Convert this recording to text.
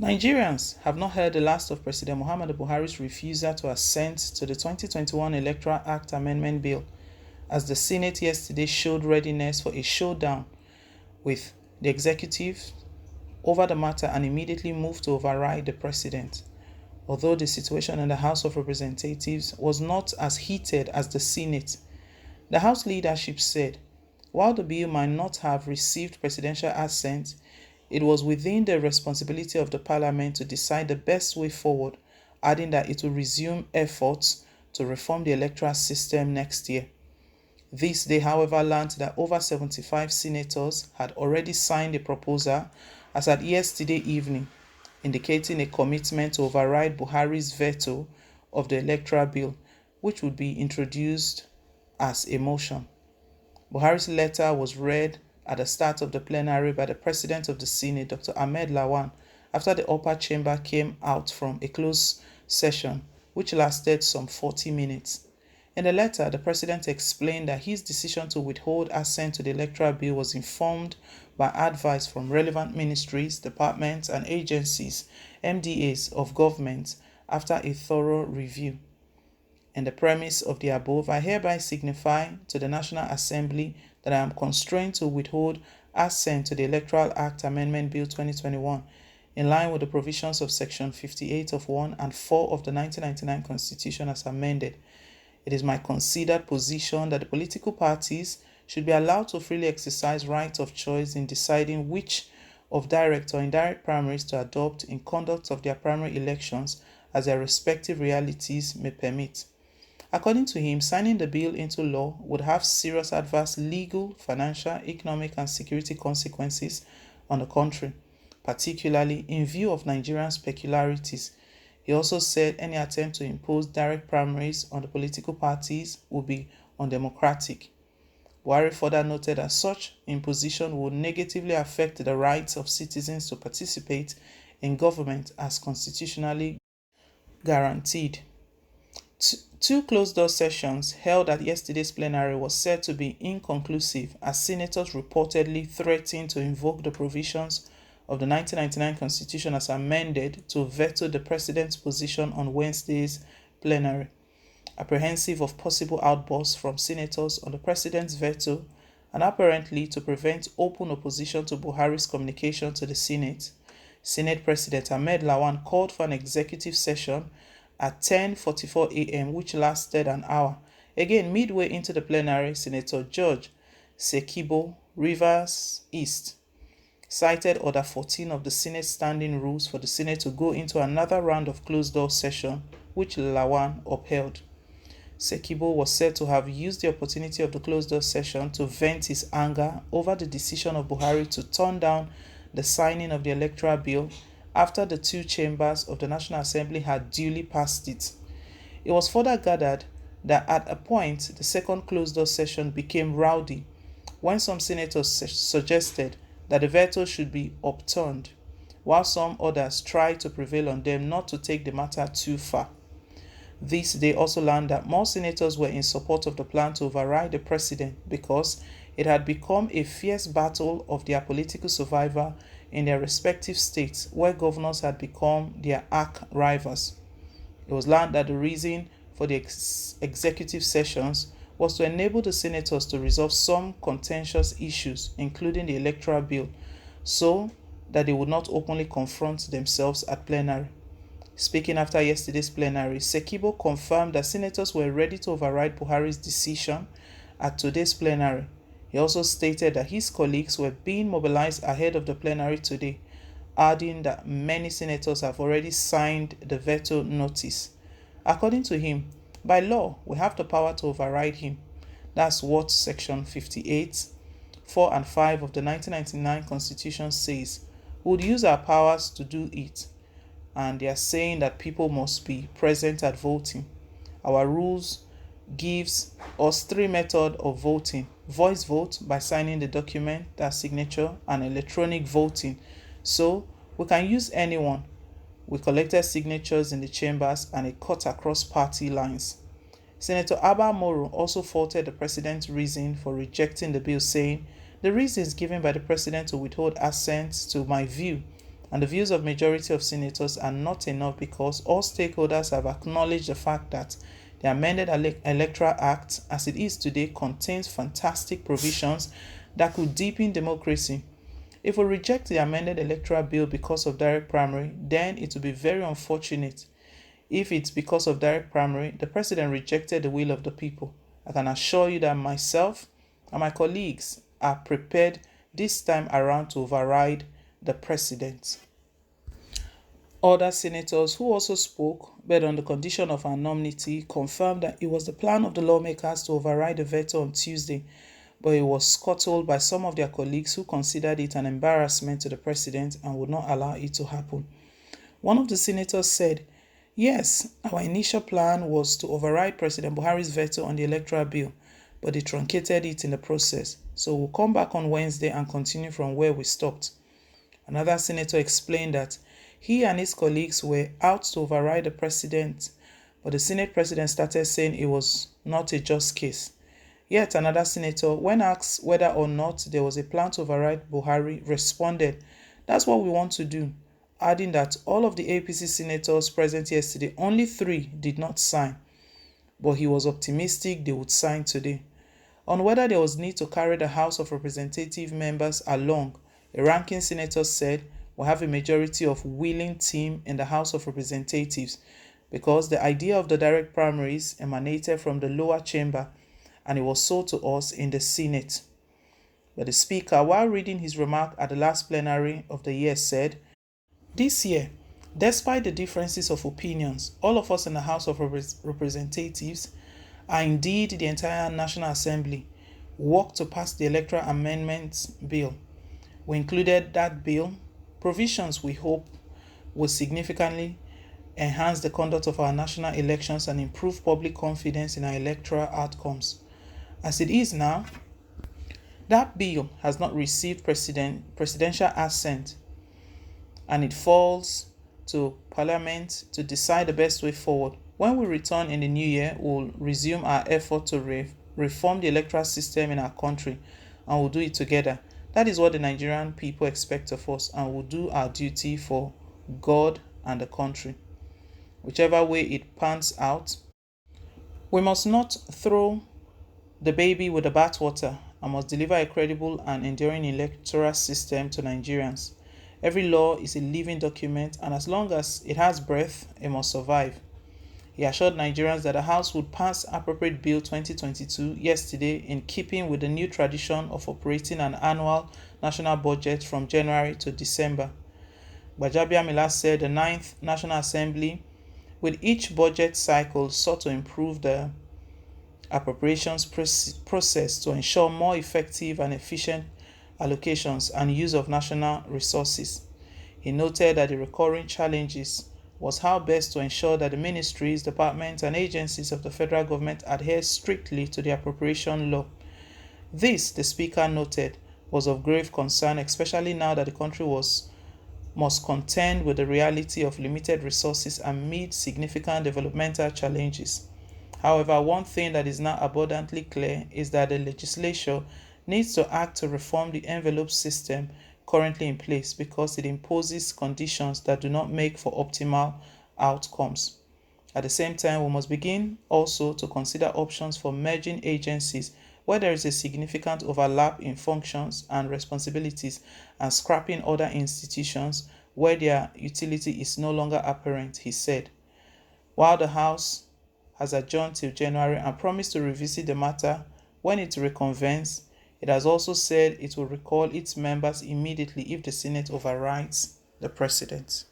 Nigerians have not heard the last of President Muhammadu Buhari's refusal to assent to the 2021 Electoral Act Amendment Bill, as the Senate yesterday showed readiness for a showdown with the executive over the matter and immediately moved to override the president. Although the situation in the House of Representatives was not as heated as the Senate, the House leadership said, while the bill might not have received presidential assent, it was within the responsibility of the Parliament to decide the best way forward, adding that it will resume efforts to reform the electoral system next year. This day, however, learned that over 75 senators had already signed the proposal as at yesterday evening, indicating a commitment to override Buhari's veto of the electoral bill, which would be introduced as a motion. Buhari's letter was read at the start of the plenary by the President of the Senate, Dr. Ahmed Lawan, after the upper chamber came out from a closed session, which lasted some 40 minutes. In the letter, the President explained that his decision to withhold assent to the electoral bill was informed by advice from relevant ministries, departments, and agencies, MDAs of government, after a thorough review. In the premise of the above, I hereby signify to the National Assembly that I am constrained to withhold assent to the Electoral Act Amendment Bill 2021, in line with the provisions of Section 58 of 1 and 4 of the 1999 Constitution as amended. It is my considered position that the political parties should be allowed to freely exercise right of choice in deciding which of direct or indirect primaries to adopt in conduct of their primary elections as their respective realities may permit. According to him, signing the bill into law would have serious adverse legal, financial, economic, and security consequences on the country, particularly in view of Nigerians' peculiarities. He also said any attempt to impose direct primaries on the political parties would be undemocratic. Buhari further noted that such imposition would negatively affect the rights of citizens to participate in government as constitutionally guaranteed. Two closed-door sessions held at yesterday's plenary was said to be inconclusive, as senators reportedly threatened to invoke the provisions of the 1999 Constitution as amended to veto the president's position on Wednesday's plenary. Apprehensive of possible outbursts from senators on the president's veto and apparently to prevent open opposition to Buhari's communication to the Senate, Senate President Ahmed Lawan called for an executive session at 10:44 a.m., which lasted an hour. Again, midway into the plenary, Senator George Sekibo, Rivers East, cited Order 14 of the Senate Standing Rules for the Senate to go into another round of closed-door session, which Lawan upheld. Sekibo was said to have used the opportunity of the closed-door session to vent his anger over the decision of Buhari to turn down the signing of the electoral bill after the two chambers of the National Assembly had duly passed it. It was further gathered that at a point the second closed-door session became rowdy when some senators suggested that the veto should be upturned, while some others tried to prevail on them not to take the matter too far. This day also learned that more senators were in support of the plan to override the president because it had become a fierce battle of their political survival in their respective states, where governors had become their arch rivals. It was learned that the reason for the executive sessions was to enable the senators to resolve some contentious issues, including the electoral bill, so that they would not openly confront themselves at plenary. Speaking after yesterday's plenary, Sekibo confirmed that senators were ready to override Buhari's decision at today's plenary. He also stated that his colleagues were being mobilized ahead of the plenary today, adding that many senators have already signed the veto notice. According to him, by law, we have the power to override him. That's what Section 58, 4 and 5 of the 1999 Constitution says. We would use our powers to do it. And they are saying that people must be present at voting. Our rules gives us three methods of voting: voice vote by signing the document, that's signature, and electronic voting. So we can use anyone. We collected signatures in the chambers and it cut across party lines. Senator Abba Moro also faulted the president's reason for rejecting the bill, saying, "The reasons given by the president to withhold assent, to my view, and the views of majority of senators are not enough because all stakeholders have acknowledged the fact that the amended Electoral Act, as it is today, contains fantastic provisions that could deepen democracy. If we reject the amended electoral bill because of direct primary, then it will be very unfortunate. If it's because of direct primary, the president rejected the will of the people. I can assure you that myself and my colleagues are prepared this time around to override the president. Other senators who also spoke, but on the condition of anonymity, confirmed that it was the plan of the lawmakers to override the veto on Tuesday, but it was scuttled by some of their colleagues who considered it an embarrassment to the president and would not allow it to happen. One of the senators said, "Yes, our initial plan was to override President Buhari's veto on the electoral bill, but they truncated it in the process. So we'll come back on Wednesday and continue from where we stopped." Another senator explained that he and his colleagues were out to override the president, but the Senate president started saying it was not a just case. Yet another senator, when asked whether or not there was a plan to override Buhari, responded, "That's what we want to do," adding that all of the APC senators present yesterday, only 3 did not sign, but he was optimistic they would sign today. On whether there was need to carry the House of Representative members along, a ranking senator said, "We have a majority of willing team in the House of Representatives because the idea of the direct primaries emanated from the lower chamber and it was sold to us in the Senate." But the Speaker, while reading his remark at the last plenary of the year, said, "This year, despite the differences of opinions, all of us in the House of Representatives, and indeed the entire National Assembly, worked to pass the Electoral Amendments Bill. We included that bill provisions we hope will significantly enhance the conduct of our national elections and improve public confidence in our electoral outcomes. As it is now, that bill has not received presidential assent, and it falls to Parliament to decide the best way forward. When we return in the new year, we'll resume our effort to reform the electoral system in our country, and we'll do it together. That is what the Nigerian people expect of us, and we'll do our duty for God and the country. Whichever way it pans out, we must not throw the baby with the bathwater and must deliver a credible and enduring electoral system to Nigerians. Every law is a living document, and as long as it has breath, it must survive. He assured Nigerians that the House would pass Appropriate Bill 2022 yesterday in keeping with the new tradition of operating an annual national budget from January to December. Gbajabiamila said the 9th National Assembly, with each budget cycle, sought to improve the appropriations process to ensure more effective and efficient allocations and use of national resources. He noted that the recurring challenges was how best to ensure that the ministries, departments, and agencies of the federal government adhere strictly to the appropriation law. This, the Speaker noted, was of grave concern, especially now that the country must contend with the reality of limited resources amid significant developmental challenges. However, one thing that is now abundantly clear is that the legislature needs to act to reform the envelope system currently in place because it imposes conditions that do not make for optimal outcomes. At the same time, we must begin also to consider options for merging agencies where there is a significant overlap in functions and responsibilities, and scrapping other institutions where their utility is no longer apparent, he said. While the House has adjourned till January and promised to revisit the matter when it reconvenes, it has also said it will recall its members immediately if the Senate overrides the president.